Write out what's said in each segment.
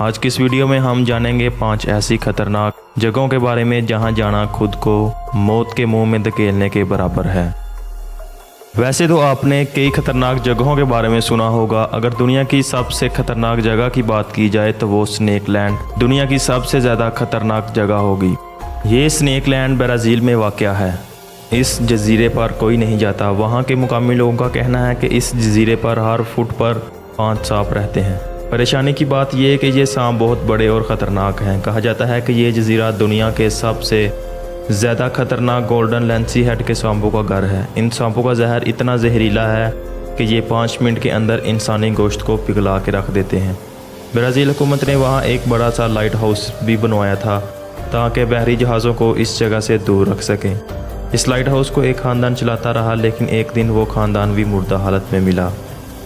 आज की इस वीडियो में हम जानेंगे 5 ऐसी खतरनाक जगहों के बारे में जहां जाना खुद को मौत के मुंह में धकेलने के बराबर है। वैसे तो आपने कई खतरनाक जगहों के बारे में सुना होगा। अगर दुनिया की सबसे खतरनाक जगह की बात की जाए तो वो स्नेक लैंड दुनिया की सबसे ज़्यादा खतरनाक जगह होगी। ये स्नेक लैंड ब्राज़ील में वाक़या है। इस जजीरे पर कोई नहीं जाता। वहाँ के मुकामी लोगों का कहना है कि इस जजीरे पर हर फुट पर 5 सांप रहते हैं। परेशानी की बात यह है कि ये सांप बहुत बड़े और ख़तरनाक हैं। कहा जाता है कि ये जजीरा दुनिया के सबसे ज़्यादा खतरनाक गोल्डन लैंसी हेड के सांपों का घर है। इन सांपों का जहर इतना जहरीला है कि ये 5 मिनट के अंदर इंसानी गोश्त को पिघला के रख देते हैं। ब्राज़ील हुकूमत ने वहाँ एक बड़ा सा लाइट हाउस भी बनवाया था ताकि बहरी जहाज़ों को इस जगह से दूर रख सकें। इस लाइट हाउस को एक ख़ानदान चलाता रहा, लेकिन एक दिन वो ख़ानदान भी मुर्दा हालत में मिला।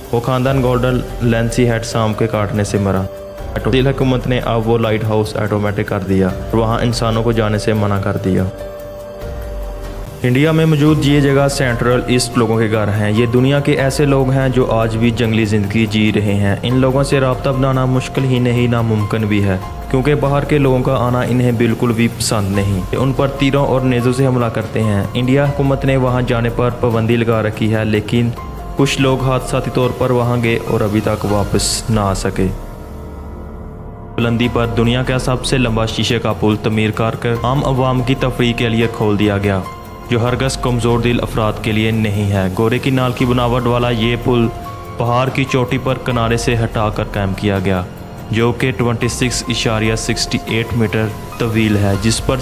वो ख़ानदान गोल्डन लैंसी हेड सांप के काटने से मरा। ब्राज़ील हुकूमत ने अब वो लाइट हाउस ऑटोमेटिक कर दिया और वहाँ इंसानों को जाने से मना कर दिया। इंडिया में मौजूद ये जगह सेंट्रल ईस्ट लोगों के घर हैं। ये दुनिया के ऐसे लोग हैं जो आज भी जंगली ज़िंदगी जी रहे हैं। इन लोगों से रब्ता बनाना मुश्किल ही नहीं, नामुमकिन भी है, क्योंकि बाहर के लोगों का आना इन्हें बिल्कुल भी पसंद नहीं। उन पर तीरों और नेज़ों से हमला करते हैं। इंडिया हुकूमत ने वहाँ जाने पर पाबंदी लगा रखी है, लेकिन कुछ लोग हादसाती तौर पर वहाँ गए और अभी तक वापस ना आ सके। बुलंदी पर दुनिया का सबसे लंबा शीशे का पुल तमीर कर आम आवाम की तफरीह के लिए खोल दिया गया, जो हरगज़ कमज़ोर दिल अफराद के लिए नहीं है। गोरे की नाल की बनावट वाला ये पुल पहाड़ की चोटी पर किनारे से हटाकर कायम किया गया, जो कि 26.68 मीटर तवील है, जिस पर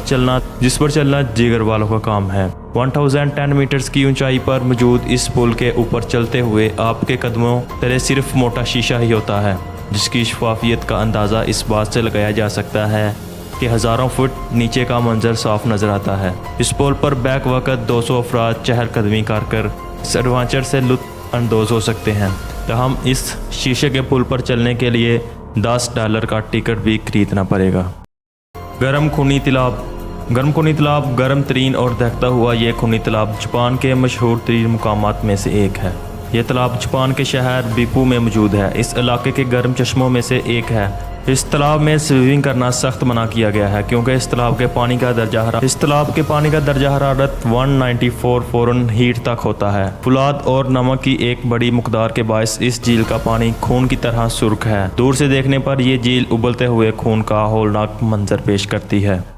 चलना जिगर वालों का काम है। 1010 मीटर्स की ऊंचाई पर मौजूद इस पुल के ऊपर चलते हुए आपके कदमों तले सिर्फ मोटा शीशा ही होता है, जिसकी शफाफियत का अंदाज़ा इस बात से लगाया जा सकता है कि हज़ारों फुट नीचे का मंजर साफ नज़र आता है। इस पुल पर बैक वक़्त 200 अफराद चहलकदमी कर इस एडवेंचर से लुत्फ़ अंदोज़ हो सकते हैं। तो हम इस शीशे के पुल पर चलने के लिए $10 का टिकट भी खरीदना पड़ेगा। गर्म खूनी तालाब गर्म तरीन और दहकता हुआ ये खूनी तालाब जापान के मशहूर तरीन मुकामात में से एक है। यह तालाब जापान के शहर बिपू में मौजूद है। इस इलाके के गर्म चश्मों में से एक है। इस तालाब में स्विमिंग करना सख्त मना किया गया है, क्योंकि इस तालाब के पानी का दर्जा हरारत 194 फ़ारेनहीट तक होता है। फुलाद और नमक की एक बड़ी मकदार के बायस इस झील का पानी खून की तरह सुर्ख है। दूर से देखने पर यह झील उबलते हुए खून का हौलनाक मंजर पेश करती है।